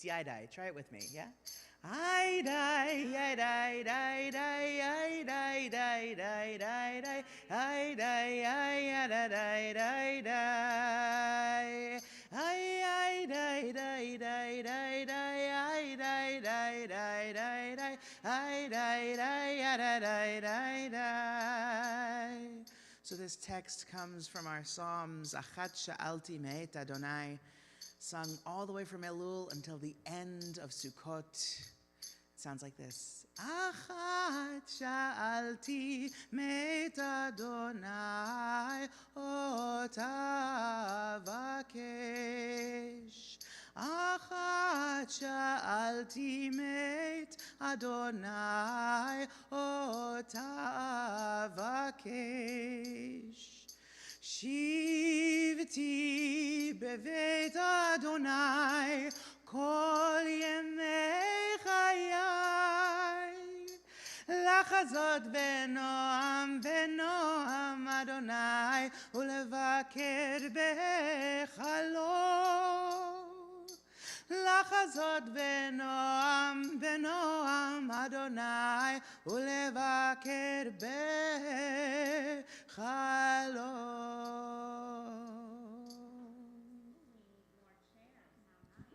yai-dai. Try it with me, yeah? I-dai, yai-dai, dai-dai, I-dai, dai, dai, dai, dai, I-dai, I-da-dai, dai, dai. I-dai, dai, dai, dai, dai, I-dai, dai, dai, dai, dai, I-dai, dai, da-dai, dai, dai. So this text comes from our Psalms, Achat Sha'alti Me'et Adonai, sung all the way from Elul until the end of Sukkot. It sounds like this. Achat Sha'alti Me'et Adonai Ota Vakesh. Achat Sha'alti Me'et Adonai Ota Vakesh. Shivti bevet Adonai kol yemei chayai lachazot v'noam v'noam Adonai ulevaker bechalo לחזות ונועם ונועם אדוני ולבקר בחלום.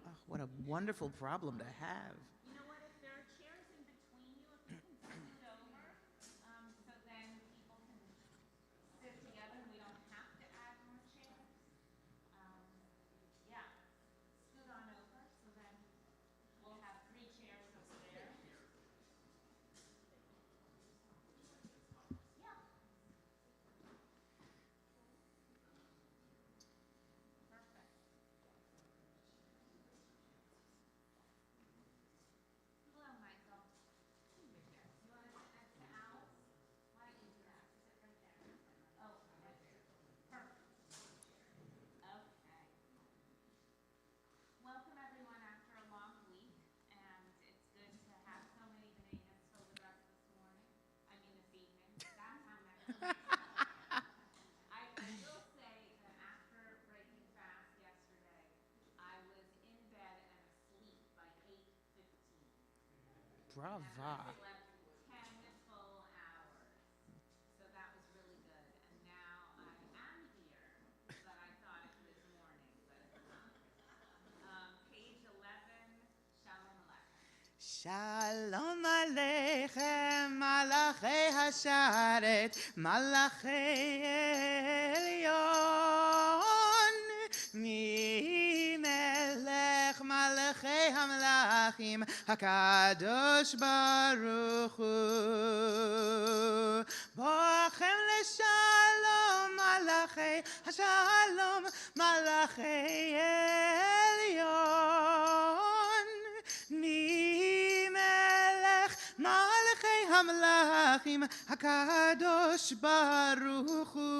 Oh, what a wonderful problem to have. You know what, if there are chairs in between you, if you can scoot over, so then people can sit together and we don't have to add more chairs. Yeah, scoot on over, so then we'll have 3 chairs over there. Yeah. Perfect. Hello, Michael. You want to sit next to Alice? Why don't you do that? Sit right there. Oh, right there. Perfect. Okay. Welcome everyone after a long week, and it's good to have so many B'nai Mitzvah with us this morning. I mean this evening. That's how next week. I will say that after breaking fast yesterday, I was in bed and asleep by 8:15. Brava. And I slept 10 full hours. So that was really good. And now I am here, but I thought it was morning, but it's not. Page 11, Shalom Aleichem. Shalom Aleichem, Malachei Hasharet, Malachei Elyon, Mi Melech Malachei Hamlachim, HaKadosh Baruch Hu. Boachem leShalom, Malachei Hashalom, Malachei Elyon, Mi Melech Malachei Hamlachim, HaKadosh Baruch Hu.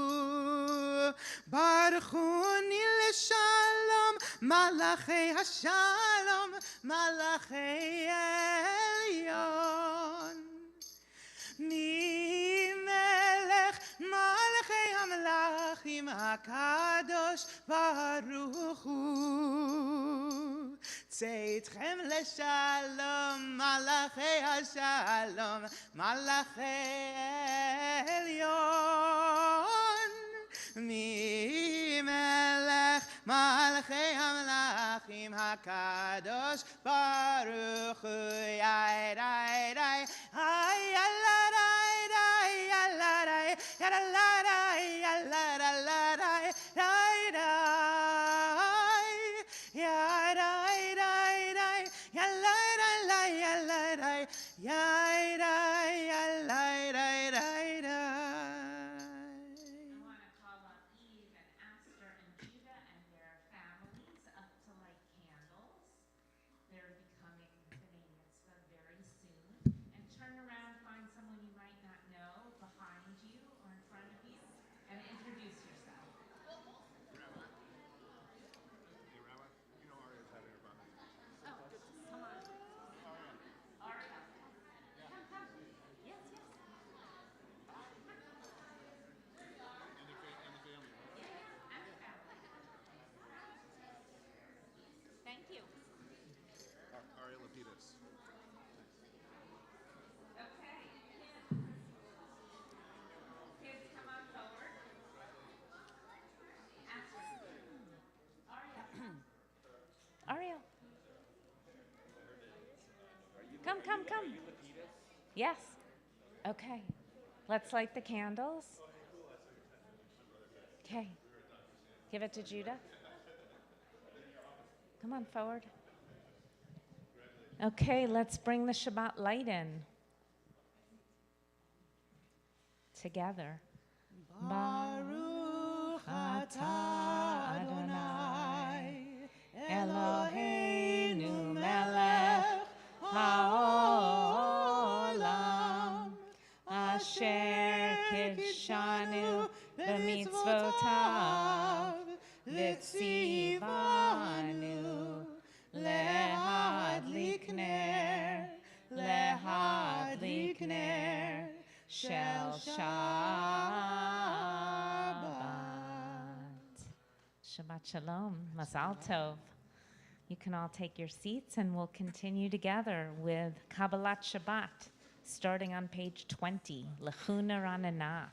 Baruchuni leShalom, Malachei Hashalom, Malachei Elyon. Mi Melech Malachei Hamlachim, HaKadosh Baruch Hu. Tzeitchem leShalom, Malachei Hashalom, Malachei Elyon. Mi Melech Malachei Hamlachim, HaKadosh Baruch Hu. Yai dai dai, ay yalla dai dai, yalla dai, yalla dai, yalla dai, dai dai, yai dai dai dai, yalla dai, yalla dai, yai dai, yalla dai, dai dai. I want to call up Eve and Aster and Judah and their families up to light candles. They're becoming B'nai Mitzvah very soon. And turn around, Come. Yes. Okay. Let's light the candles. Okay. Give it to Judah. Come on forward. Okay, let's bring the Shabbat light in. Together. Baruch atah Adonai Eloheinu melech haolam Asher kidshanu b'mitzvotav v'tzivanu lehadlik ner shel Shabbat. Shabbat shalom, mazal tov. You can all take your seats and we'll continue together with Kabbalat Shabbat, starting on page 20, Lechuna Ranana.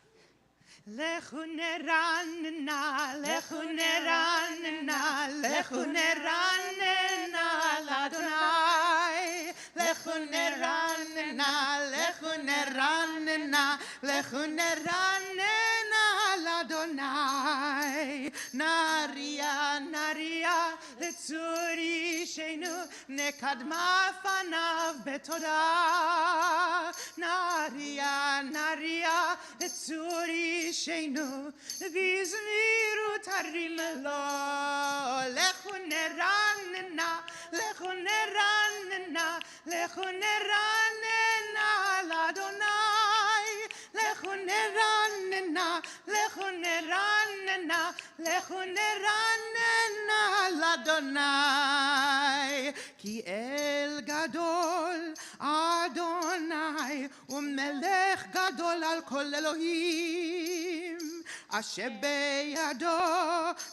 Lechu neranena, lechu neranena, lechu neranena l'Adonai. Lechu neranena, lechu neranena, lechu neranena l'Adonai. Naria, letzuri sheinu, nekadma fanav betodah. Naria, letzuri sheinu, vizmiru tarim lo. Lechu neranena, lechu neranena, lechu neranena l'Adonai. Lechu neranena, lechu neranena, lechu neranena l'Adonai. Ki el gadol Adonai umelech gadol al kol Elohim. Asher beyado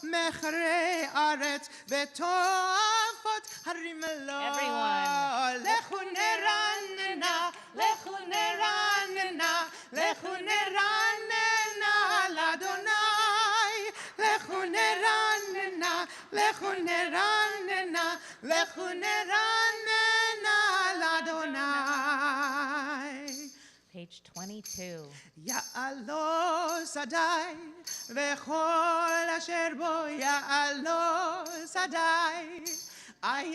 mechrei aretz v'to'afot harim lo. Everyone. Lechu neranena, lechu neranena, lechu neranena l'Adonai. Lechu neranena, lechu neranena, lechu neranena l'Adonai. Page 22. Ya'alo sadai, v'chol asher bo ya'alo sadai. Ay,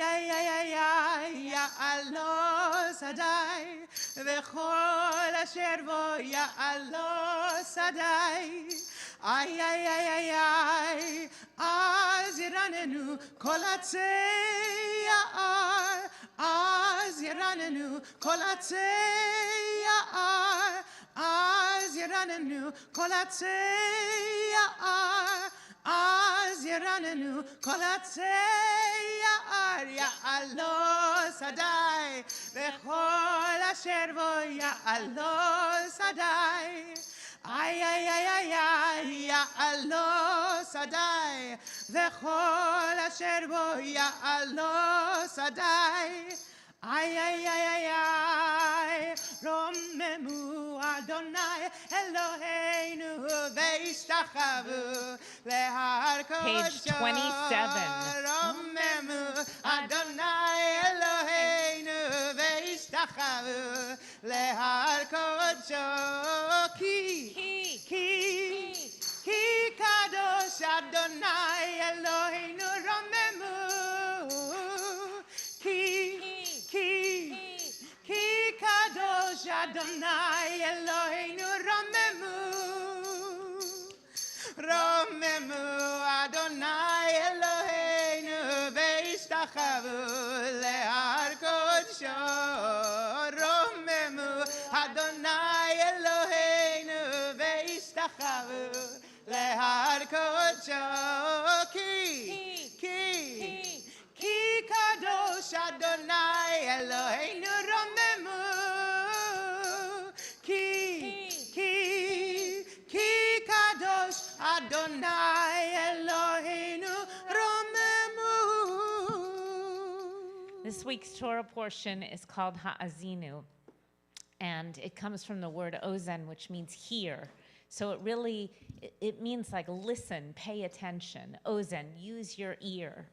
ya'alo sadai, v'chol asher bo ya'alo sadai. Ay, az yiranenu kol atzei ya'ar, az yiranenu kol atzei ya'ar, az yiranenu kol atzei ya'ar, az yiranenu kol atzei ya'ar. Ya'alo sadai, v'chol asher bo ya'alo sadai. Ay, ya'alo sadai, v'chol asher bo ya'alo sadai. Ay, romemu Adonai Eloheinu ve'ishtachavu lehar Page kodsho. 27. Romemu Adonai Eloheinu ve'ishtachavu lehar kodsho. Ki kadosh Adonai Eloheinu romemu. Ki kadosh Adonai Eloheinu romemu. Romemu Adonai Eloheinu ve'ishtachavu lehar kodsho. Romemu Adonai Eloheinu ve'ishtachavu lehar kodsho. Ki kadosh Adonai Eloheinu romemu. Ki kadosh Adonai Eloheinu romemu. This week's Torah portion is called Ha'azinu, and it comes from the word ozen, which means hear. So it means like listen, pay attention. Ozen, use your ear.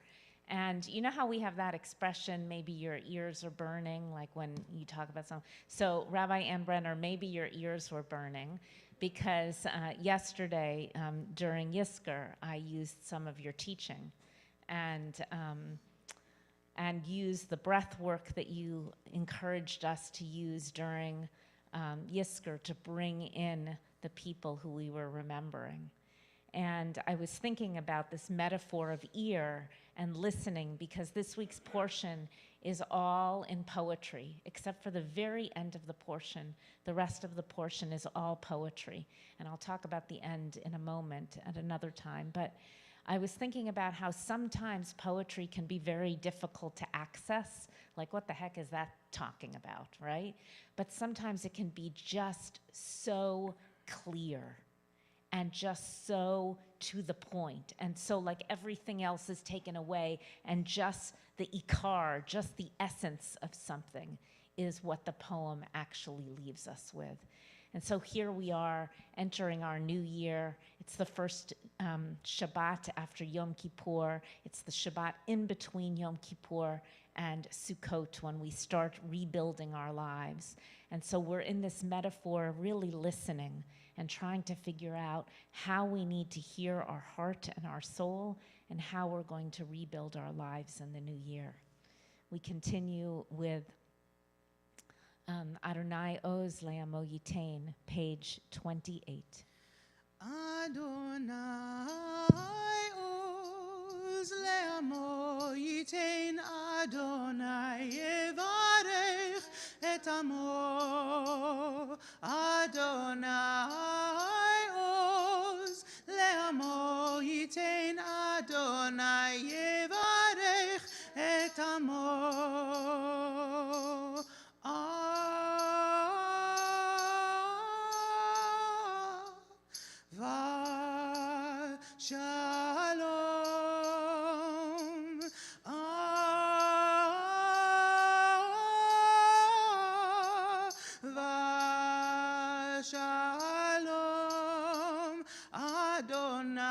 And you know how we have that expression, maybe your ears are burning, like when you talk about something. So Rabbi Ann Brenner, maybe your ears were burning because yesterday during Yisker, I used some of your teaching and used the breath work that you encouraged us to use during Yisker to bring in the people who we were remembering. And I was thinking about this metaphor of ear and listening because this week's portion is all in poetry, except for the very end of the portion. The rest of the portion is all poetry. And I'll talk about the end in a moment at another time. But I was thinking about how sometimes poetry can be very difficult to access. Like, what the heck is that talking about, right? But sometimes it can be just so clear and just so to the point. And so like everything else is taken away and just the ikar, just the essence of something is what the poem actually leaves us with. And so here we are entering our new year. It's the first Shabbat after Yom Kippur. It's the Shabbat in between Yom Kippur and Sukkot when we start rebuilding our lives. And so we're in this metaphor of really listening and trying to figure out how we need to hear our heart and our soul and how we're going to rebuild our lives in the new year. We continue with Adonai Oz Le'amo Yitain, page 28. Adonai Oz Le'amo Yitain, Adonai Yevarech et Amo. Adonai Oz Le'amo Yitain, Adonai Yevarech et Amo. Shalom, Shalom, Adonai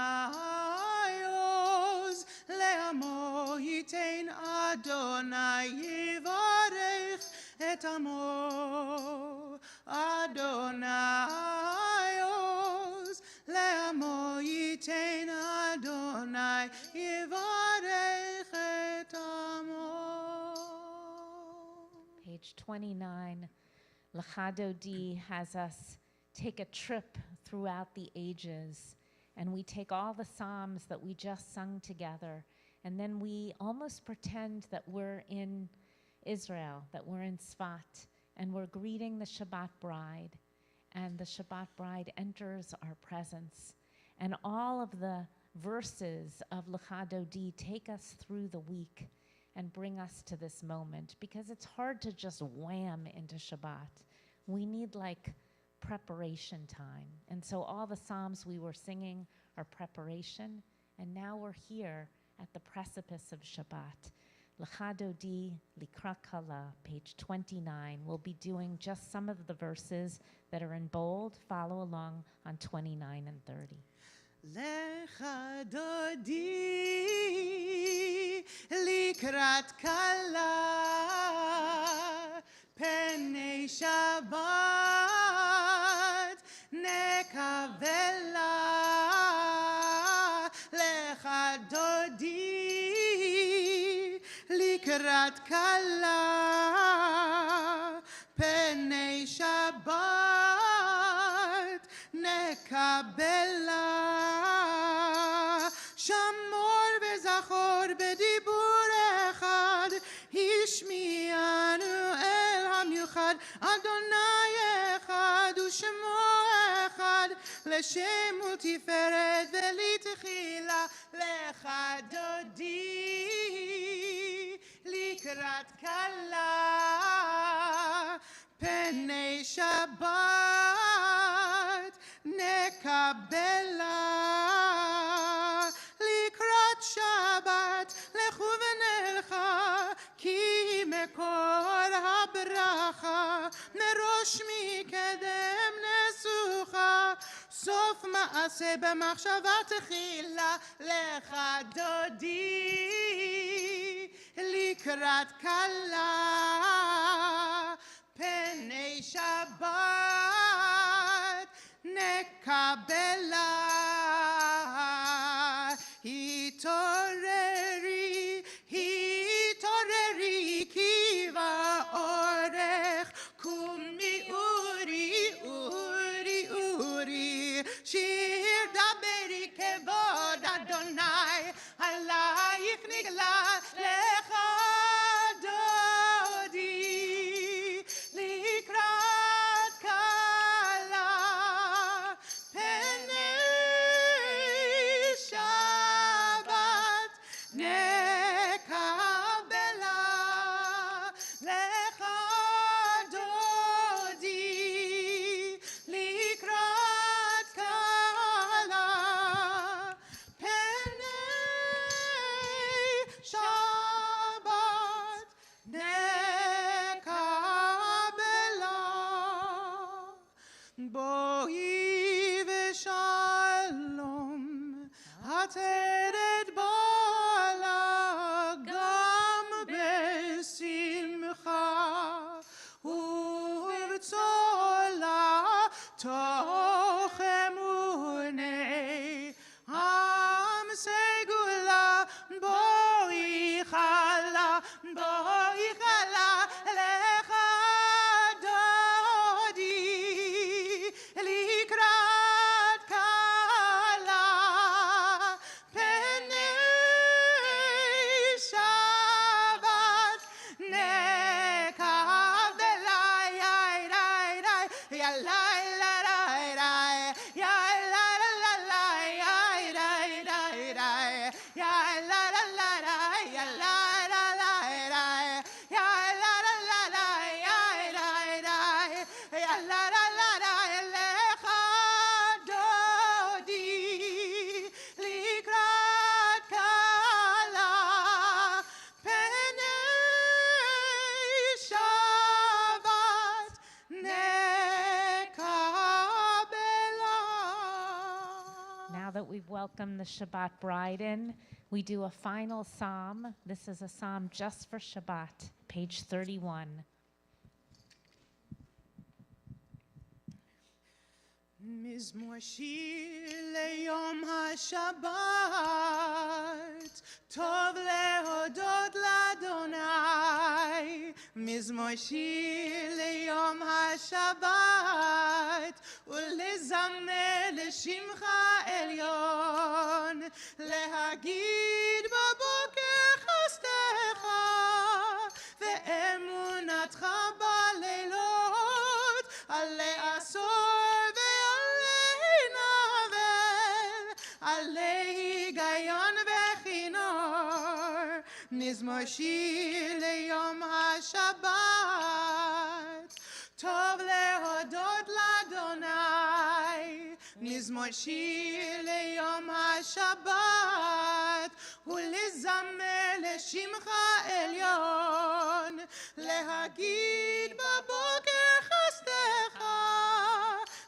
Oz Le'amo Yitain, Adonai Yevarech et Amo. Adonai Oz Le'amo Yitain, Adonai Yevarech et Amo. Page 29, L'chadodi has us take a trip throughout the ages, and we take all the Psalms that we just sung together, and then we almost pretend that we're in Israel, that we're in Tzfat, and we're greeting the Shabbat bride, and the Shabbat bride enters our presence, and all of the verses of L'chadodi take us through the week and bring us to this moment, because it's hard to just wham into Shabbat. We need like preparation time. And so all the Psalms we were singing are preparation, and now we're here at the precipice of Shabbat. L'chadodi Likra Kala, page 29. We'll be doing just some of the verses that are in bold. Follow along on 29 and 30. Lecha dodi likrat kala penei Shabbat nekavela. Lecha dodi likrat kala penei Shabbat nekavela. Shamor וזכור בדיבור אחד, השמיענו אל המיוחד, אדוני אחד ושמו אחד, לשם ולתפארת ולתחילה, לך דודי לקראת כלה, פני שבת נקבלה. לקראת שבת לכו ונלכה, כי מקור הברכה, מראש מקדם נסוכה, סוף מעשה במחשבה תחילה, לך דודי לקראת כלה, פני שבת נקבלה. התעוררי, התעוררי, כי באורך, קומי אורי, אורי, אורי, שיר דברי כבוד אדוני, עלייך נגלה לך דודי, לקראת כלה, פני שבת נקבלה, לך דודי, לקראת כלה, פני שבת נקבלה. בואי ושלום, עטרת בעלה, גם בשמחה ובצולה, תוך אמוני עם סגולה. בואי חלה, בואי חלה, לך דודי, לקראת כלה, פני שבת נקבלה. יא די די, יא לי לה די די, יא לה לה לה לה, יא די די די, יא לה לה לה לה, יא לה לה לה לה, יא לה לה לה לה, יא די די, יא לה לה לה לה, לך דודי, לקראת כלה, פני שבת נקבלה. Now that we've welcomed the Shabbat bride in, we do a final psalm. This is a psalm just for Shabbat, page 31. מזמור שיר ליום השבת, טוב להודות לאדוני. מזמור שיר ליום השבת, ולזמר לשמך עליון, להגיד בבוקר חסדך, ואמונתך בלילות, עלי עשור ועלי נבל, עלי היגיון וכינור. מזמור שיר ליום השבת, טוב להודות לאדוני. מזמור שיר ליום השבת, ולזמר לשמך עליון, להגיד בבוקר חסדך,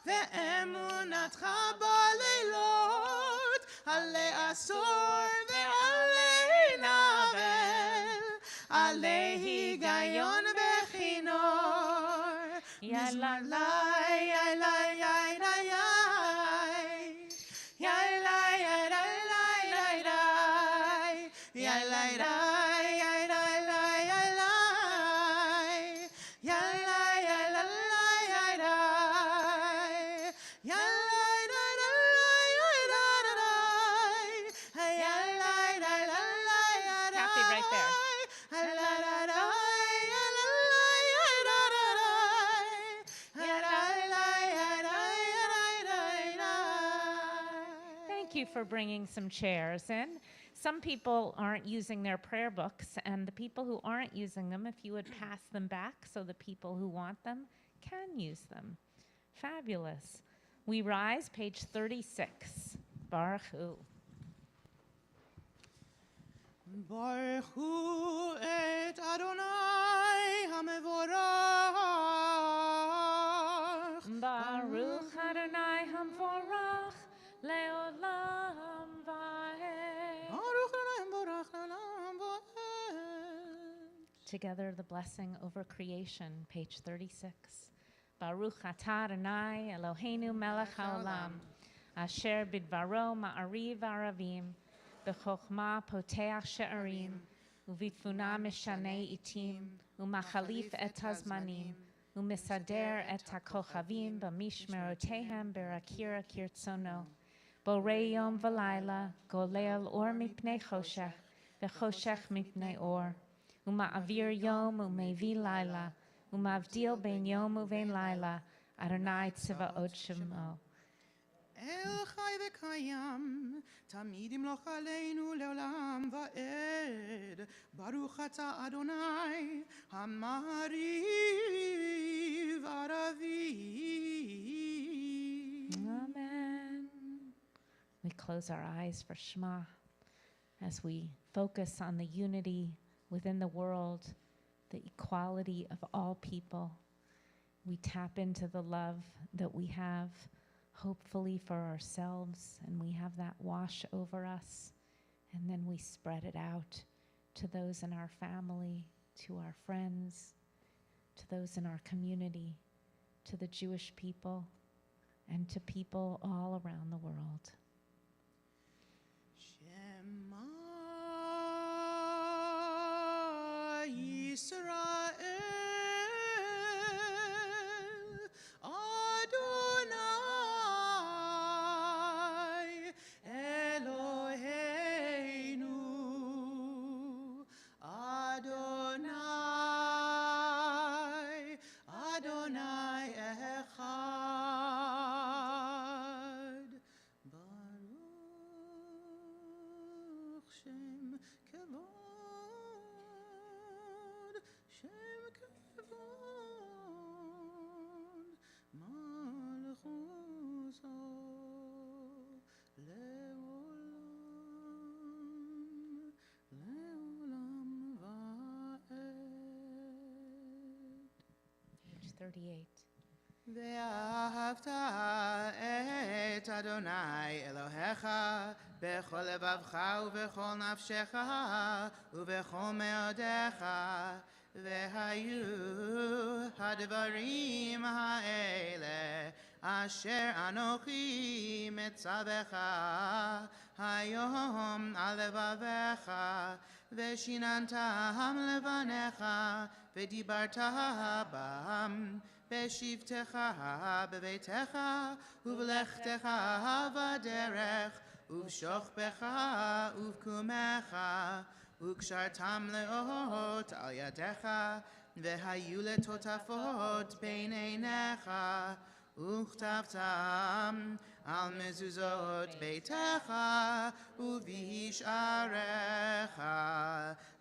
ואמונתך בלילות, עלי עשור ועלי נבל, עלי היגיון וכינור. יאללה, Kathy, right there. Thank you for bringing some chairs in. Some people aren't using their prayer books, and the people who aren't using them, if you would pass them back so the people who want them can use them. Fabulous. We rise, page 36. Baruch Hu. Baruch hu et Adonai hamevorach. Baruch Adonai Hamvorach Leolam Vaed. Baruch Adonai hamevorach leolam vaed. together the blessing over creation, page 36. Baruch atah Adonai Eloheinu melech haolam, asher bidvaro ma'ariv aravim, b'chokhmah poteach she'arim, ובתבונה משנה עיתים, ומחליף את הזמנים, ומסדר את הכוכבים במשמרותיהם ברקיע כרצונו. בורא יום ולילה, גולל אור מפני חושך, וחושך מפני אור. ומעביר יום ומביא לילה, ומבדיל בין יום ובין לילה, אדוני צבאות שמו. אל חי וקיים, תמיד ימלוך עלינו לעולם ועד. ברוך אתה אדוני, המעריב ערבי. Amen. We close our eyes for Shema as we focus on the unity within the world, the equality of all people. We tap into the love that we have, hopefully for ourselves, and we have that wash over us, and then we spread it out to those in our family, to our friends, to those in our community, to the Jewish people, and to people all around the world. Shema Yisrael Adonai Eloheinu Adonai Adonai Echad Baruch Shem Kavod Shem Kavod Malchuso Leolam Leolam Va'ed. Page 38. ואהבת את אדוני אלוהיך בכל לבבך ובכל נפשך ובכל מאודיך, והיו הדברים האלה אשר אנוכי מצווך היום על לבביך, ושיננתם לבניך ודיברת בם בשבתך בביתך ובלכתך בדרך ובשוכבך ובקומך, וקשרתם לאות על ידיך, והיו לטוטפות בין עיניך, וכתבתם על מזוזות ביתך ובשעריך,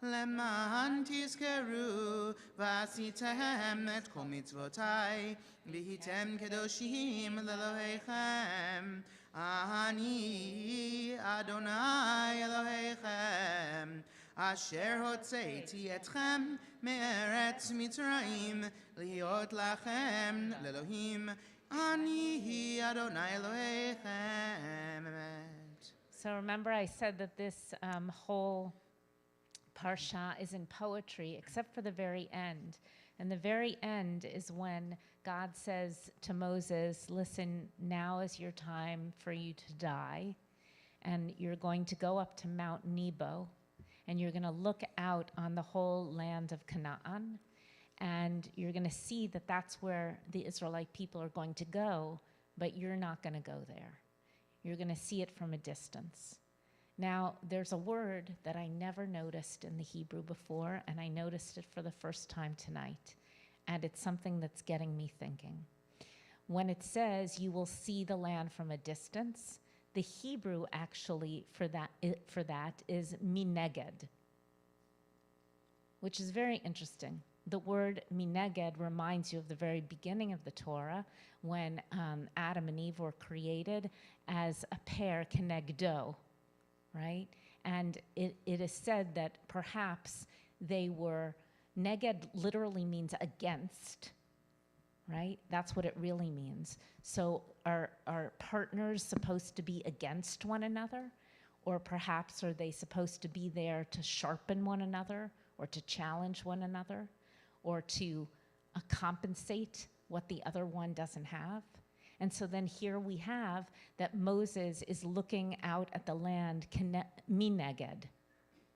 למען תזכרו ועשיתם את כל מצוותי, והייתם קדושים לאלוהיכם. אני אדוני אלוהיכם, אשר הוצאתי אתכם מארץ מצרים, להיות לכם לאלוהים. אני אדוני אלוהיכם. So remember I said that this whole parsha is in poetry, except for the very end. And the very end is when God says to Moses, listen, now is your time for you to die. And you're going to go up to Mount Nebo, and you're going to look out on the whole land of Canaan. And you're going to see that that's where the Israelite people are going to go, but you're not going to go there. You're going to see it from a distance. Now, there's a word that I never noticed in the Hebrew before, and I noticed it for the first time tonight. And it's something that's getting me thinking. When it says you will see the land from a distance, the Hebrew actually for that is mineged, which is very interesting. The word mineged reminds you of the very beginning of the Torah, when Adam and Eve were created as a pair, kenegdo, right? And it is said that perhaps they were, neged literally means against, right? That's what it really means. So are partners supposed to be against one another? Or perhaps are they supposed to be there to sharpen one another or to challenge one another or to compensate what the other one doesn't have. And so then here we have that Moses is looking out at the land mineged,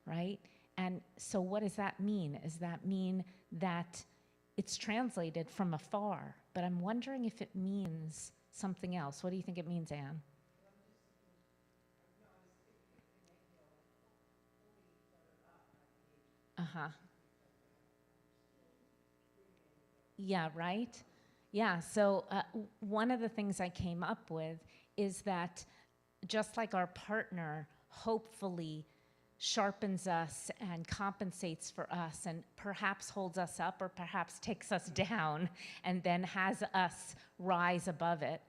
right? And so what does that mean? Does that mean that it's translated from afar? But I'm wondering if it means something else. What do you think it means, Anne? Uh-huh. Yeah, right? Yeah, so one of the things I came up with is that just like our partner hopefully sharpens us and compensates for us and perhaps holds us up or perhaps takes us down and then has us rise above it,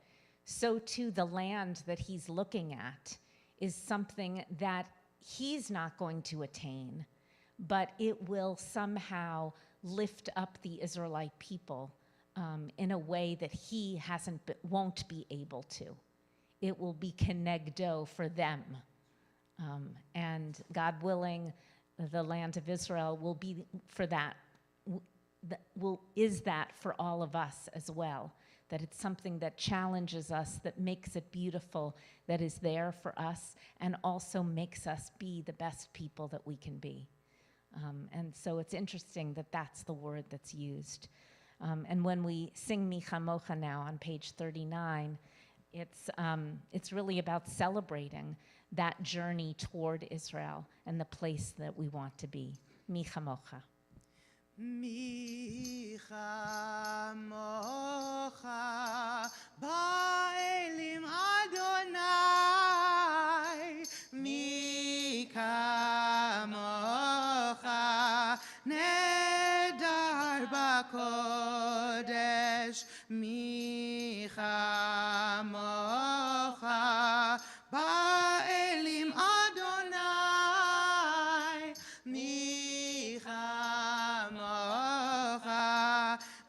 so too the land that he's looking at is something that he's not going to attain, but it will somehow lift up the Israelite people in a way that he won't be able to. It will be kenegdo for them. And God willing, the land of Israel will be for that, is that for all of us as well. That it's something that challenges us, that makes it beautiful, that is there for us, and also makes us be the best people that we can be. And so it's interesting that that's the word that's used. And when we sing Mi Chamocha now on page 39, it's really about celebrating that journey toward Israel and the place that we want to be. Mi Chamocha. Mi chamocha ba'elim Adonai, mi kamocha nedar b'kodesh, mi chamocha ba'elim Adonai, mi chamocha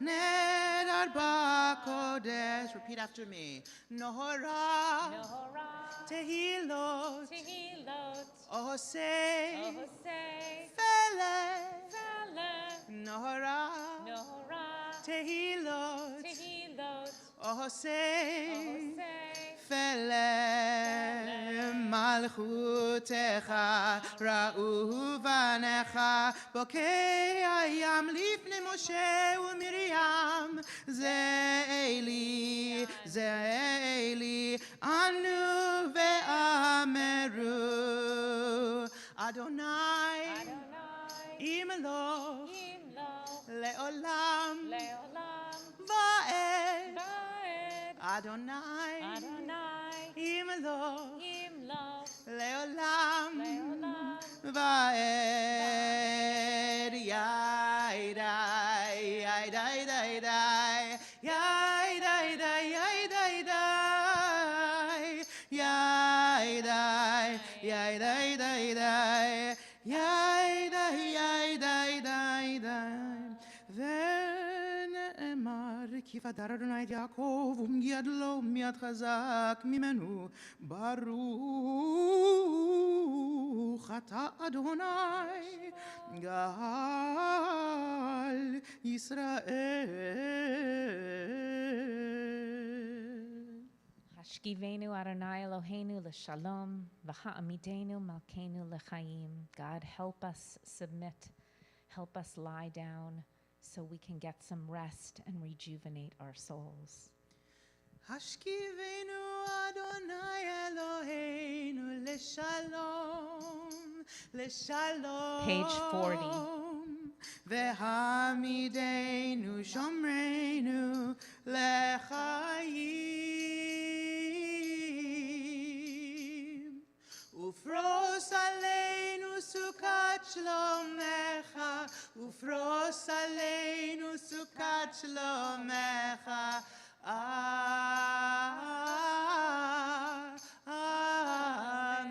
nedar b'kodesh. Repeat after me. Nohora, tehilot, ohosei, felet, Nohora, tehilot, ohosei, felet, malchutecha, ra'u vanecha, bokei hayam lifnei Moshe u'Miriam, ze eli, anu ve'ameru, Adonai, imlo, le'olam, va'ed, Adonai, imlo, le'olam, va'ed, yaidai, yaidai, yaidai, yaidai, yaidai, yaidai, yaidai, yaidai, yaidai, ונאמר כי פדר אדוני את יעקב ומגיד לו מיד חזק ממנו ברוך אתה אדוני גאל ישראל. Hashkivenu Adonai Eloheinu l'shalom, v'ha'amidenu malkeinu l'chaim. God, help us submit, help us lie down so we can get some rest and rejuvenate our souls. Hashkivenu Adonai Eloheinu l'shalom, l'shalom. Page 40. V'hamidenu shomreinu l'chaim. Ufros aleinu sukat shlomecha, ufros aleinu sukat shlomecha. Amen.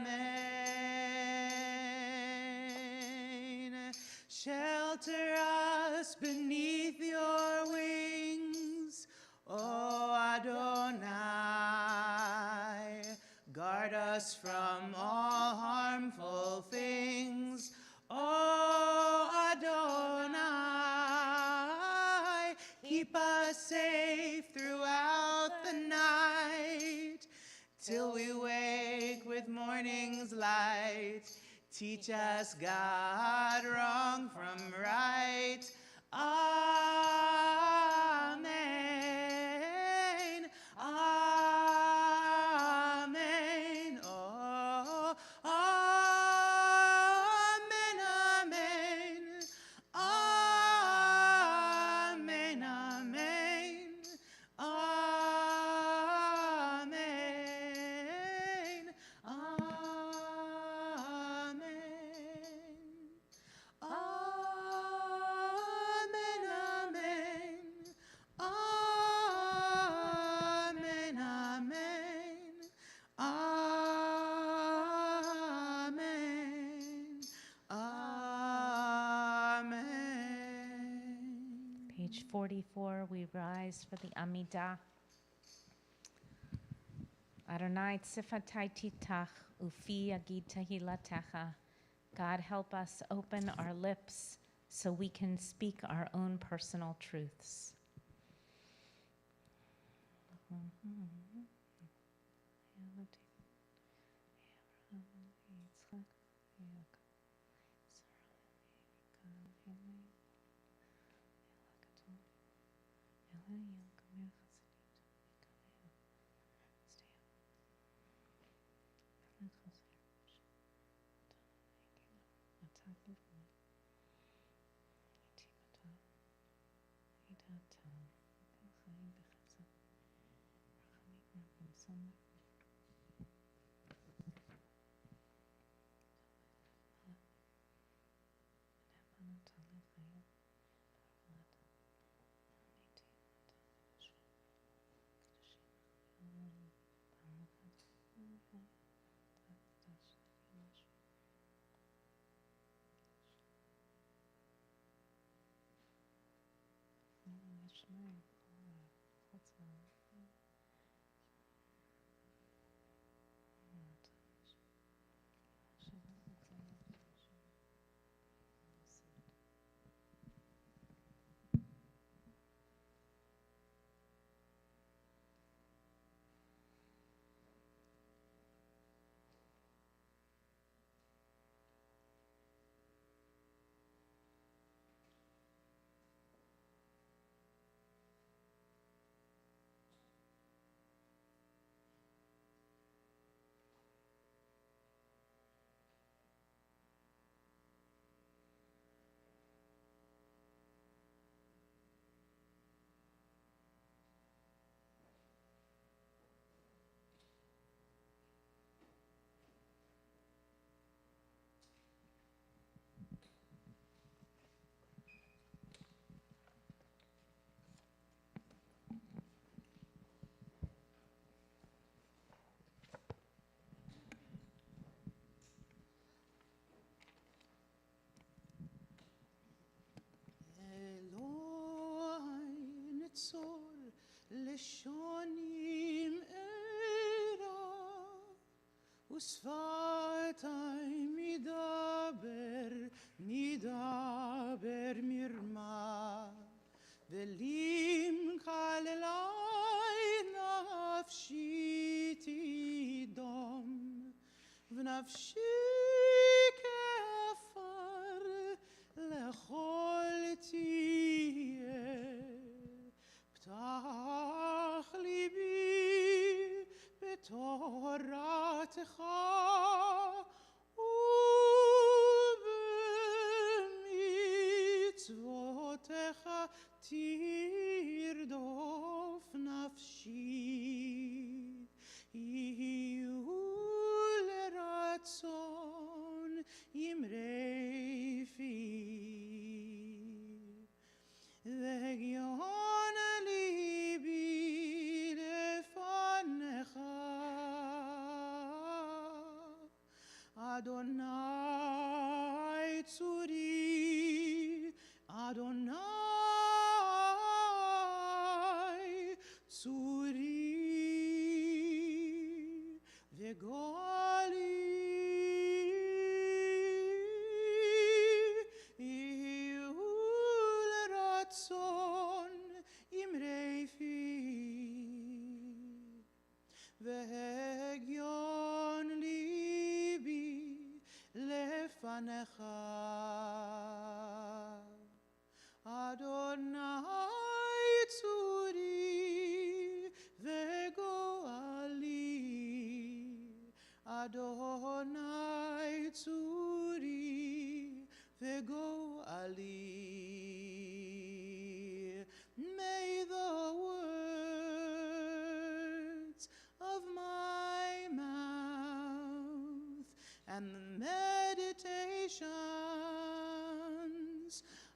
Shelter us beneath your wings, O Adonai. Guard us from all harmful things, O Adonai. Keep us safe throughout the night, till we wake with morning's light. Teach us, God, wrong from right. Amen. Amen. Oh, amen, amen. Amen, amen. Amen. Amen. Amen, amen. Amen, amen. Amen. Page 44, we rise for the Amidah. Adonai tzifatai titach ufi yagid tehilatecha. God, help us open our lips so we can speak our own personal truths. Sol לשונים אלה ושפתיים מדבר מרמה ולים כללי נפשי תדום ונפשי כעפר לכל תהיה פתח ליבי בתורתך ובמצוותיך תרדוף נפשי יהיו לרצון ימרי פי והגיון ליבי לפניך אדוני צורי אדוני Ali. May the words of my mouth and the meditations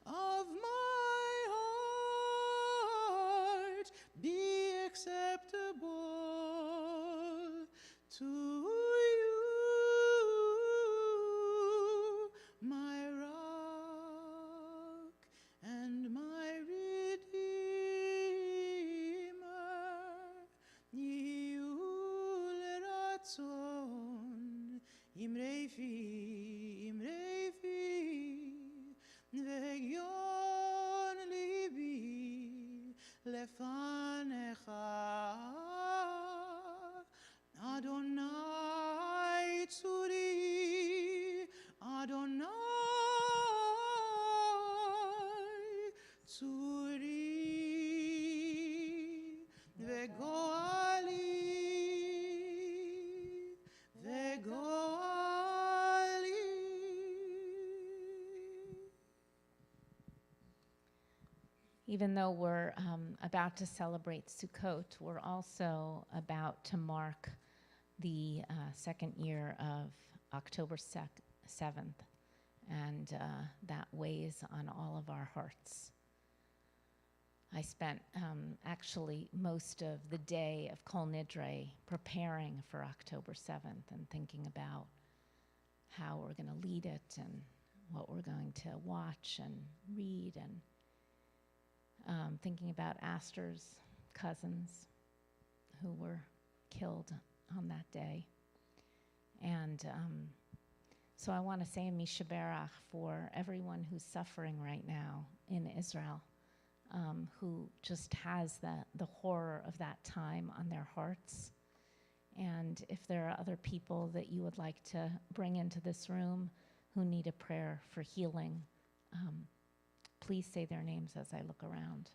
of my heart be acceptable to you, my rock and my redeemer. Yiul ratzon imrefi ve'yon libi lefanecha. Adonai tzuri, Adonai tzuri, ve'goali, ve'goali. Even though we're about to celebrate Sukkot, we're also about to mark the second year of October 7th, and that weighs on all of our hearts. I spent actually most of the day of Kol Nidre preparing for October 7th and thinking about how we're going to lead it and what we're going to watch and read, and thinking about Aster's cousins who were killed on that day. And so I want to say Misha Berach for everyone who's suffering right now in Israel, who just has the horror of that time on their hearts. And if there are other people that you would like to bring into this room who need a prayer for healing, please say their names as I look around.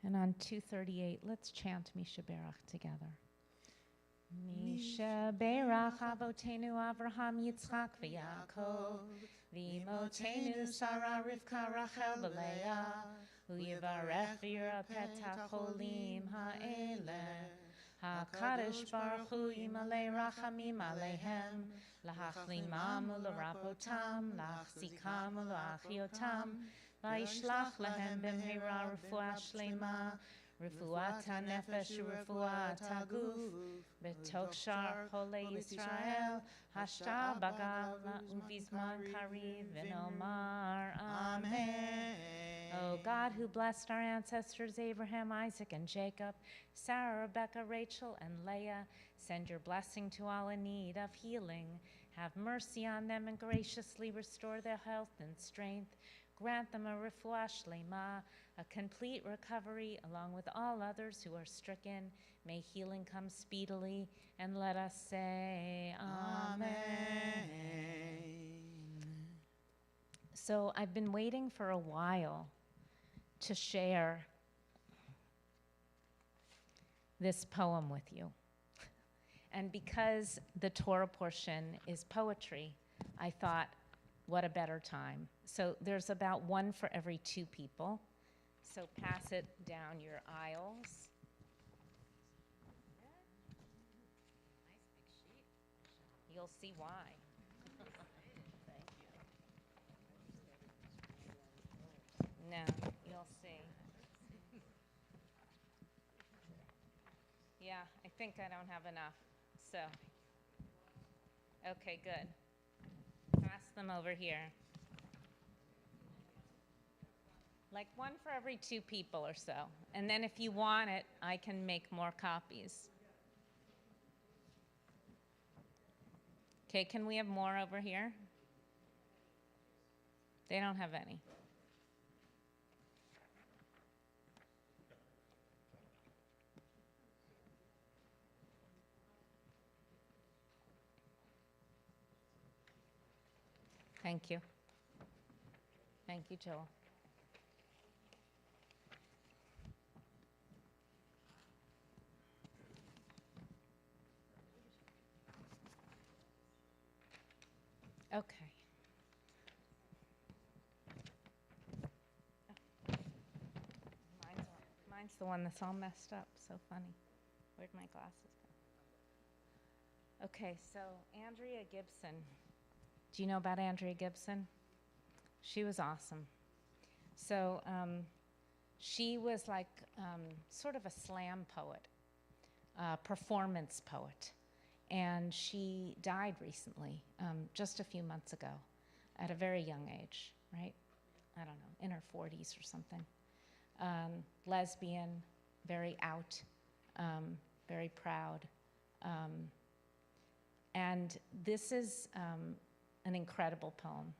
And on 238, let's chant Misha Berach together. Misha Berach Avotenu Avraham Yitzchak v'Yaakov V'imotenu Sarah Rivka Rachel v'Leah Hu Yivarech v'Yira Petach Olim Ha'eleh HaKadosh Baruch Hu Yimalei Rachamim Aleihem Lahachlimam u'larapotam Lachzikam u'lachiotam Vayishlach lahem b'mheira refuah shlema, refuat hanefesh u'refuat haguf, b'toch shar chole Yisrael, hashta bagala u'vizman kariv v'nomar Amen. O God, who blessed our ancestors Abraham, Isaac, and Jacob, Sarah, Rebecca, Rachel, and Leah, send your blessing to all in need of healing. Have mercy on them and graciously restore their health and strength. Grant them a refuah shlema, a complete recovery, along with all others who are stricken. May healing come speedily, and let us say Amen. So I've been waiting for a while to share this poem with you. And because the Torah portion is poetry, I thought, what a better time. So there's about one for every two people. So pass it down your aisles. Nice big sheet. You'll see why. Thank you. No, you'll see. Yeah, I think I don't have enough. So, okay, good. Pass them over here. Like one for every two people or so. And then if you want it, I can make more copies. Okay, can we have more over here? They don't have any. Thank you. Thank you, Joel. Okay. Mine's the one that's all messed up. So funny. Where'd my glasses go? Okay, so Andrea Gibson. Do you know about Andrea Gibson? She was awesome. So she was like sort of a slam poet, performance poet. And she died recently, just a few months ago, at a very young age, right? I don't know, in her 40s or something. Lesbian, very out, very proud. And this is an incredible poem.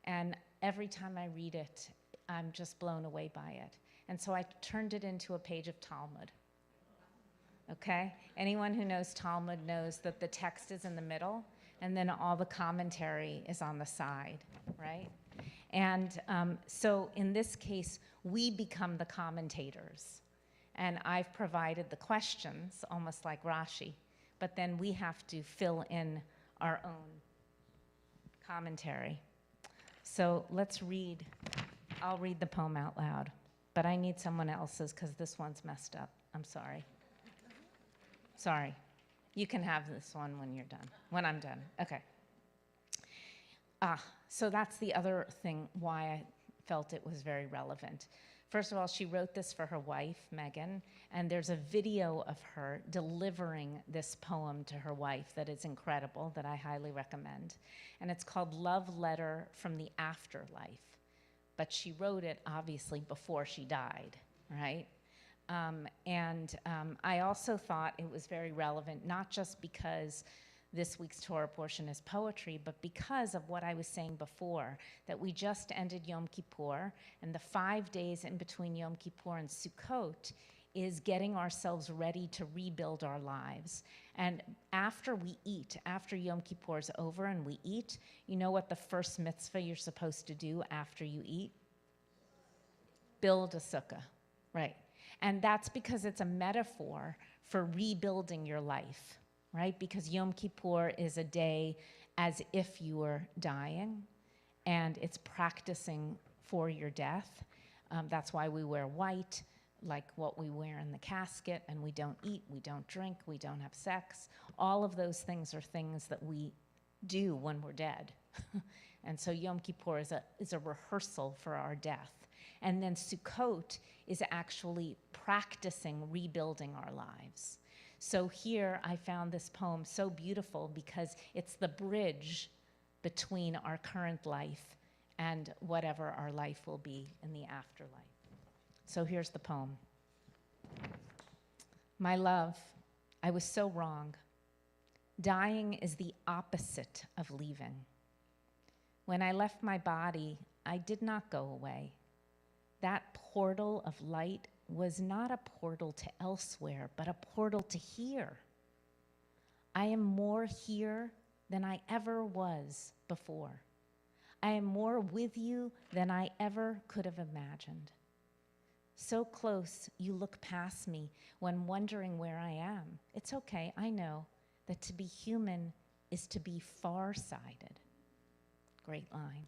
And every time I read it, I'm just blown away by it. And so I turned it into a page of Talmud. Okay? Anyone who knows Talmud knows that the text is in the middle, and then all the commentary is on the side, right? And so in this case, we become the commentators. And I've provided the questions, almost like Rashi, but then we have to fill in our own commentary. So let's read. I'll read the poem out loud, but I need someone else's because this one's messed up. I'm sorry. Sorry. You can have this one when you're done, when I'm done. Okay. So that's the other thing why I felt it was very relevant. First of all, she wrote this for her wife, Megan, and there's a video of her delivering this poem to her wife that is incredible, that I highly recommend. And it's called Love Letter from the Afterlife. But she wrote it, obviously, before she died, right? I also thought it was very relevant, not just because this week's Torah portion is poetry, but because of what I was saying before, that we just ended Yom Kippur, and the 5 days in between Yom Kippur and Sukkot is getting ourselves ready to rebuild our lives. And after we eat, after Yom Kippur is over and we eat, you know what the first mitzvah you're supposed to do after you eat? Build a sukkah, right? And that's because it's a metaphor for rebuilding your life, right? Because Yom Kippur is a day as if you were dying, and it's practicing for your death. That's why we wear white, like what we wear in the casket, and we don't eat, we don't drink, we don't have sex. All of those things are things that we do when we're dead. And so Yom Kippur is a rehearsal for our death. And then Sukkot is actually practicing rebuilding our lives. So here I found this poem so beautiful because it's the bridge between our current life and whatever our life will be in the afterlife. So here's the poem. My love, I was so wrong. Dying is the opposite of leaving. When I left my body, I did not go away. That portal of light was not a portal to elsewhere, but a portal to here. I am more here than I ever was before. I am more with you than I ever could have imagined. So close, you look past me when wondering where I am. It's okay, I know that to be human is to be far-sighted. Great line.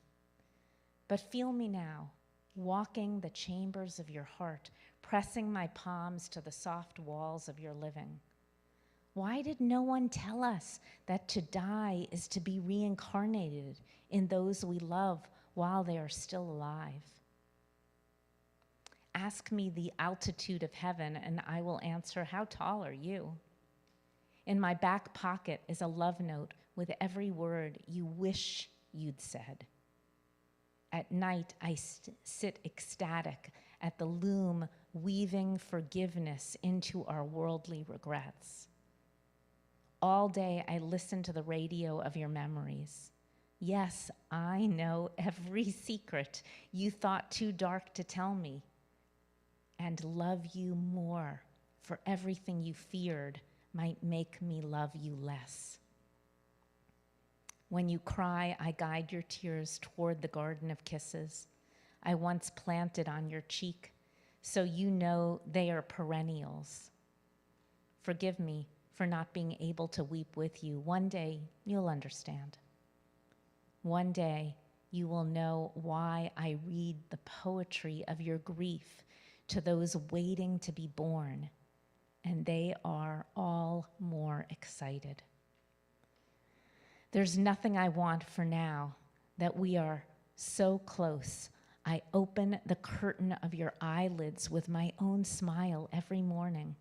But feel me now, walking the chambers of your heart, pressing my palms to the soft walls of your living. Why did no one tell us that to die is to be reincarnated in those we love while they are still alive? Ask me the altitude of heaven, and I will answer, how tall are you? In my back pocket is a love note with every word you wish you'd said. At night, I sit ecstatic at the loom, weaving forgiveness into our worldly regrets. All day, I listen to the radio of your memories. Yes, I know every secret you thought too dark to tell me, and love you more, for everything you feared might make me love you less. When you cry, I guide your tears toward the garden of kisses I once planted on your cheek, so you know they are perennials. Forgive me for not being able to weep with you. One day, you'll understand. One day, you will know why I read the poetry of your grief to those waiting to be born, and they are all more excited. There's nothing I want for now, that we are so close. I open the curtain of your eyelids with my own smile every morning.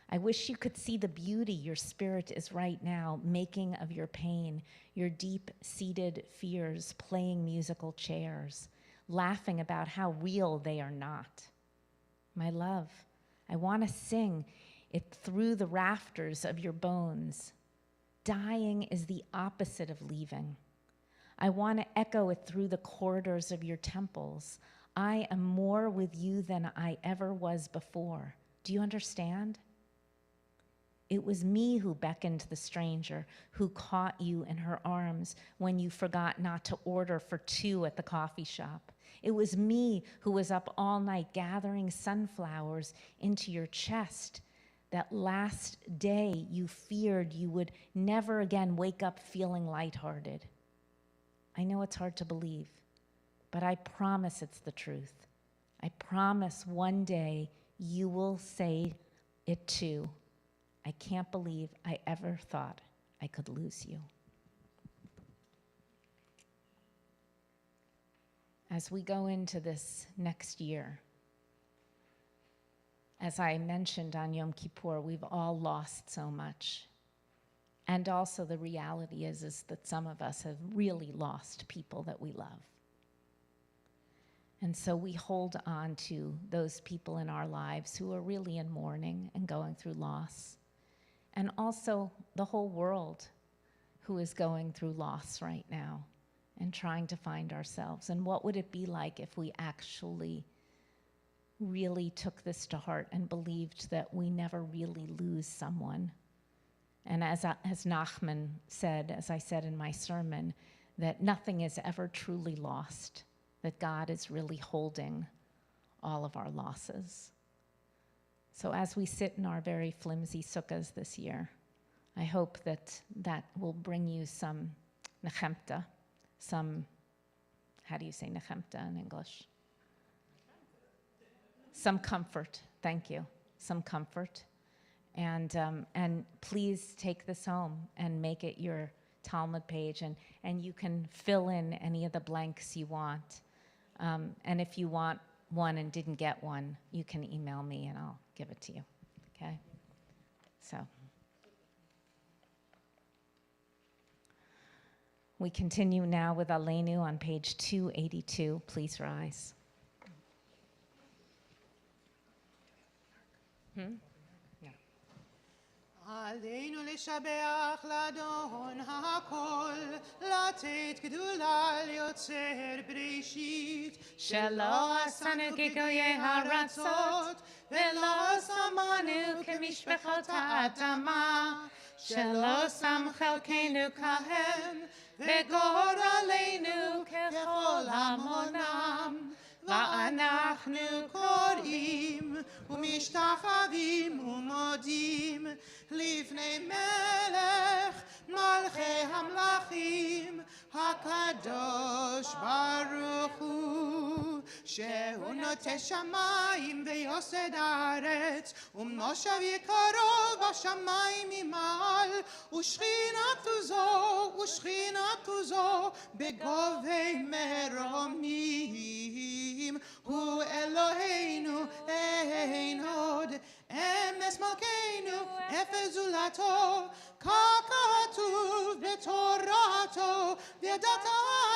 I wish you could see the beauty your spirit is right now making of your pain, your deep-seated fears playing musical chairs, laughing about how real they are not. My love, I want to sing it through the rafters of your bones. Dying is the opposite of leaving. I want to echo it through the corridors of your temples. I am more with you than I ever was before. Do you understand? It was me who beckoned the stranger, who caught you in her arms when you forgot not to order for two at the coffee shop. It was me who was up all night gathering sunflowers into your chest. That last day you feared you would never again wake up feeling lighthearted. I know it's hard to believe, but I promise it's the truth. I promise one day you will say it too. I can't believe I ever thought I could lose you. As we go into this next year, as I mentioned on Yom Kippur, we've all lost so much. And also the reality is that some of us have really lost people that we love. And so we hold on to those people in our lives who are really in mourning and going through loss. And also the whole world who is going through loss right now and trying to find ourselves. And what would it be like if we actually really took this to heart and believed that we never really lose someone? And as Nachman said, as I said in my sermon, that nothing is ever truly lost, that God is really holding all of our losses. So as we sit in our very flimsy sukkahs this year, I hope that that will bring you some nechemta, some, how do you say nechemta in English? Some comfort, thank you, some comfort. And please take this home and make it your Talmud page, and you can fill in any of the blanks you want. And if you want one and didn't get one, you can email me and I'll give it to you, okay? So we continue now with Aleinu on page 282. Please rise. עלינו לשבח לאדון הכל, לתת גדולה ליוצר בראשית, שלא עשנו כגויי הארצות, ולא שמנו כמשפחות האדמה, שלא שם חלקנו כהם, וגורלנו ככל המונם. ואנחנו קוראים ומשתחווים ומודים לפני מלך מלכי המלכים הקדוש ברוך הוא, שהוא נוטה שמיים ויוסד הארץ, ומנושיו יקרו בשמיים ממעל, ושכינתו זו בגובי מרומים. הוא אלוהינו אין עוד, אמס מלכנו אפס זולתו, ככתוב בתורתו, וידעת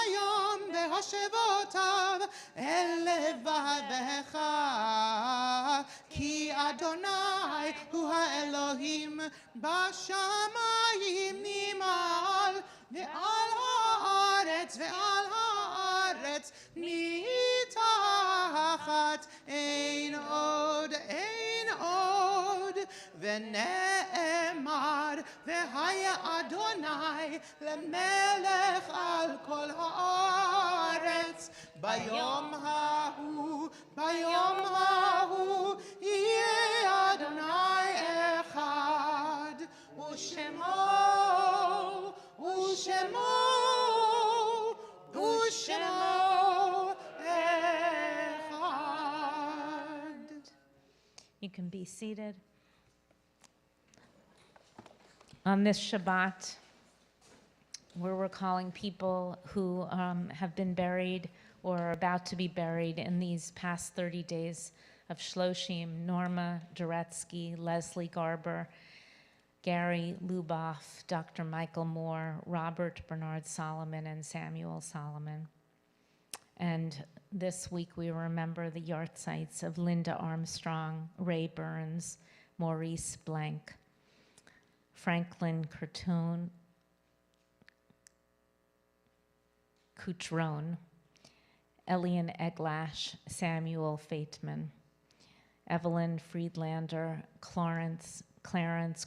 היום בהשבותיו אל לבבך, כי אדוני הוא האלוהים בשמיים ממעל, ועל הארץ מתחת, אין עוד, ונאמר והיה אדוני למלך על כל הארץ. ביום ההוא יהיה אדוני אחד, ושמו אחד. You can be seated. On this Shabbat, we're recalling people who have been buried or are about to be buried in these past 30 days of Shloshim: Norma Duretsky, Leslie Garber, Gary Luboff, Dr. Michael Moore, Robert Bernard Solomon, and Samuel Solomon. And this week we remember the yahrzeits of Linda Armstrong, Ray Burns, Maurice Blank, Franklin Cutrone, Elian Eglash, Samuel Fateman, Evelyn Friedlander, Clarence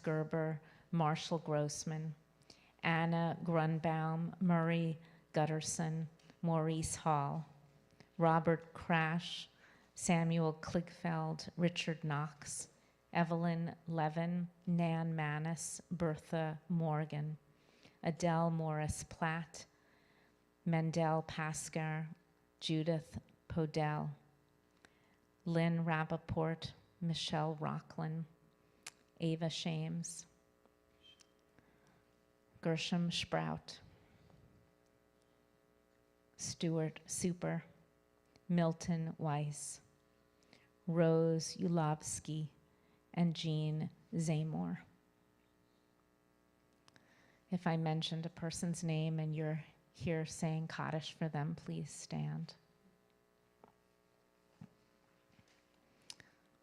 Gerber, Marshall Grossman, Anna Grunbaum, Murray Gutterson, Maurice Hall, Robert Crash, Samuel Kligfeld, Richard Knox, Evelyn Levin, Nan Manis, Bertha Morgan, Adele Morris Platt, Mendel Paskar, Judith Podell, Lynn Rappaport, Michelle Rocklin, Ava Shames, Gershom Sprout, Stuart Super, Milton Weiss, Rose Ulovsky, and Jean Zamor. If I mentioned a person's name and you're here saying Kaddish for them, please stand.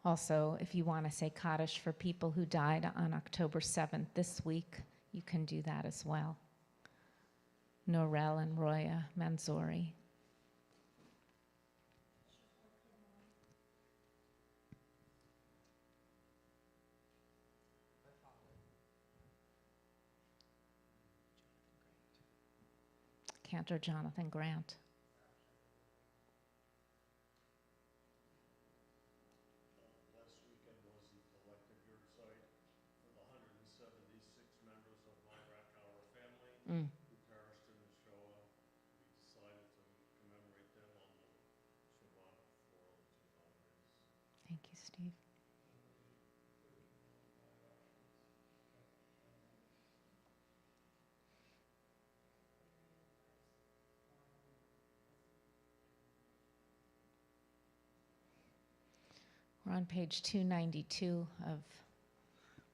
Also, if you want to say Kaddish for people who died on October 7th this week, you can do that as well. Norel and Roya Manzouri. Cantor Jonathan Grant. Last weekend was the collective yahrzeit for the 176 members of my Rackauer family who perished in the Shoah. We decided to commemorate them on the Shabbat for the two holidays. Thank you, Steve. We're on page 292 of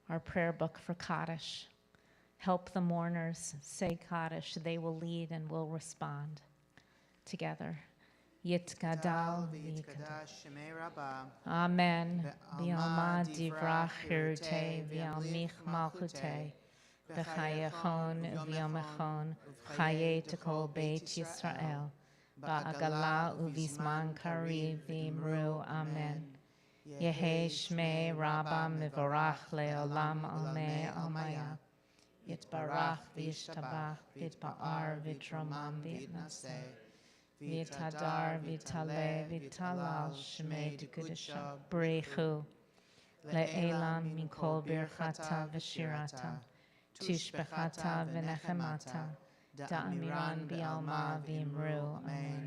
our prayer book for Kaddish. Help the mourners, say Kaddish, they will lead and will respond. Together. Yitgadal v'yitkadosh shemei Rabbah. Amen. V'alma V'alma divrach hirutei, v'almich malchutei, v'chayachon v'yomachon, v'chaye tekol beit Yisrael, ba'agala u'vizman kariv v'imru Amen. Yehe shmei Rabbah mivorach le'olam almei almaya. Yitbarach v'yishtabach v'yitba'ar v'yitromam v'yitnaseh. V'yitadar v'yitaleh v'yitalal shmei dekudesha b'reichu. Le'elam mikol birchata v'shirata. Tushbechata v'nechemata. Da'amiran bi'alma v'imru Amen.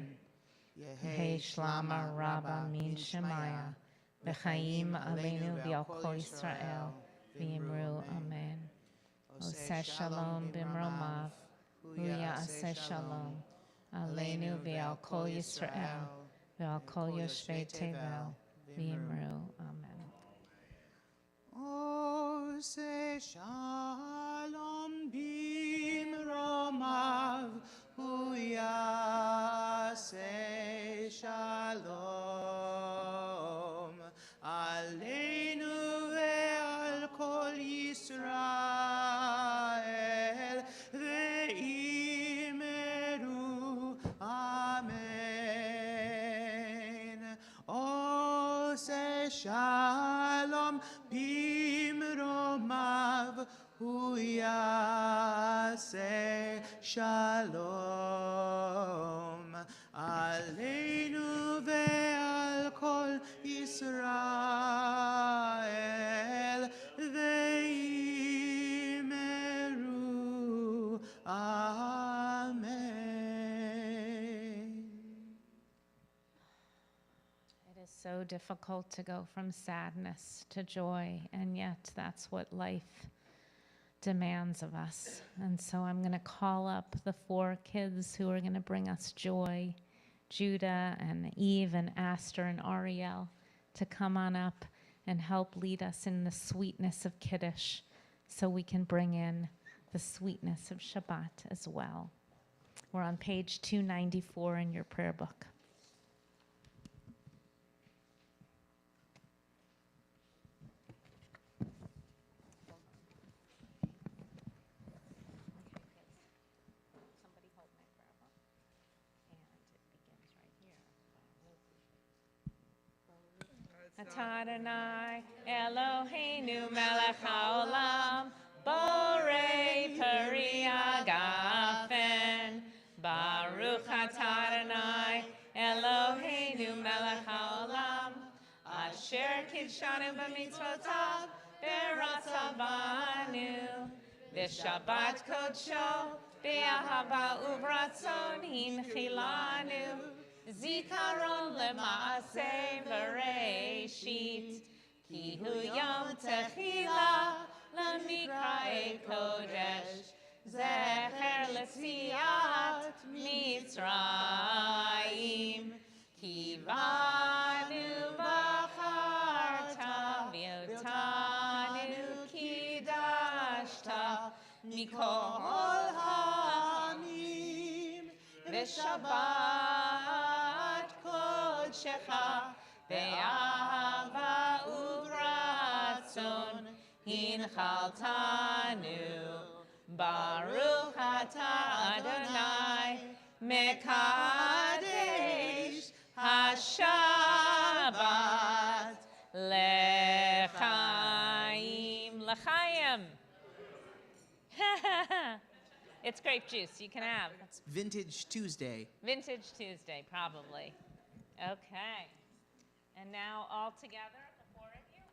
Yehe shlama Rabbah min shemaya. V'chaim aleinu v'al kol Yisrael, v'yimru Amen. Oseh shalom b'mromav, hu ya'aseh shalom, aleinu v'al kol Yisrael, v'al kol yoshvei tevel, v'yimru Amen. Oseh shalom b'mromav, hu ya'aseh shalom. Aleinu ve'al kol Yisrael ve'imeru Amen. Oseh shalom b'mromav hu הוא יעשה שלום עלינו ועל כל ישראל ואמרו אמן. It is so difficult to go from sadness to joy, and yet that's what life demands of us. And so I'm going to call up the 4 kids who are going to bring us joy, Judah and Eve and Aster and Ariel, to come on up and help lead us in the sweetness of Kiddush so we can bring in the sweetness of Shabbat as well. We're on page 294 in your prayer book. Atah Adonai Eloheinu melech haolam borei peri agafen Baruch atah Adonai Eloheinu melech haolam asher kidshanu b'mitzvotav v'ratzavanu v'shabbat kodsho v'ahava uvratzon hinchilanu Zikaron lema'aseh v'reishit Ki hu yom techila l'mikra'e kodesh Zecher l'tziyat Mitzrayim Ki banu bacharta v'yotanu kidashta Mikol ha'amim v'shabbat Shecha ve'ahava uvratzon hinchaltanu Baruch atah Adonai mekadesh hashabbat lechaim lechaim. It's grape juice you can have. It's Vintage Tuesday. Vintage Tuesday, probably. Okay. And now all together, the 4 of you.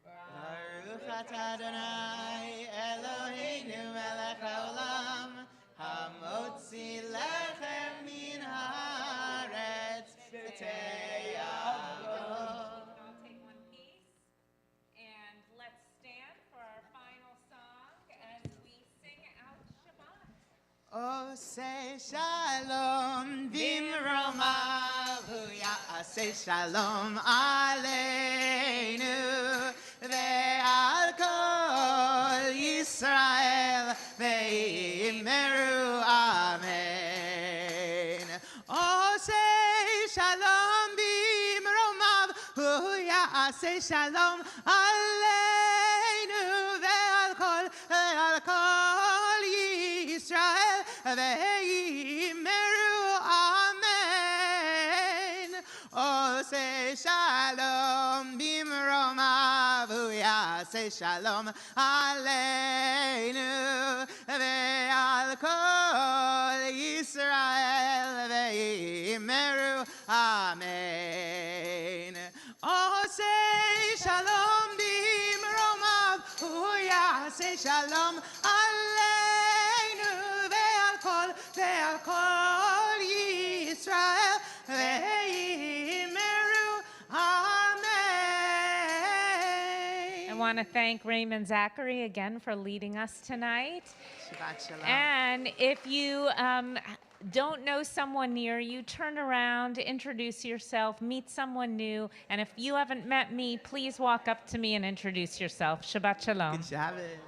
Baruch atah Adonai Eloheinu melech haolam hamotzi lechem min haaretz v'te'yavo. I'll take one piece. And let's stand for our final song as we sing out Shabbat. Oseh shalom bimromav hu ya'aseh shalom aleinu ve'al kol Yisrael ve'imeru amen. Oseh shalom bimromav hu ya'aseh shalom aleinu ve'al kol Yisrael ve'imeru amen. Oseh shalom bimromav hu ya'aseh shalom aleinu ve'al kol Yisrael ve'imeru amen. Oseh shalom bimromav hu ya'aseh shalom aleinu ve'al kol Yisrael ve'imeru amen. I want to thank Raymond Zachary again for leading us tonight. Shabbat shalom. And if you don't know someone near you, turn around, introduce yourself, meet someone new. And if you haven't met me, please walk up to me and introduce yourself. Shabbat shalom. Good Shabbat.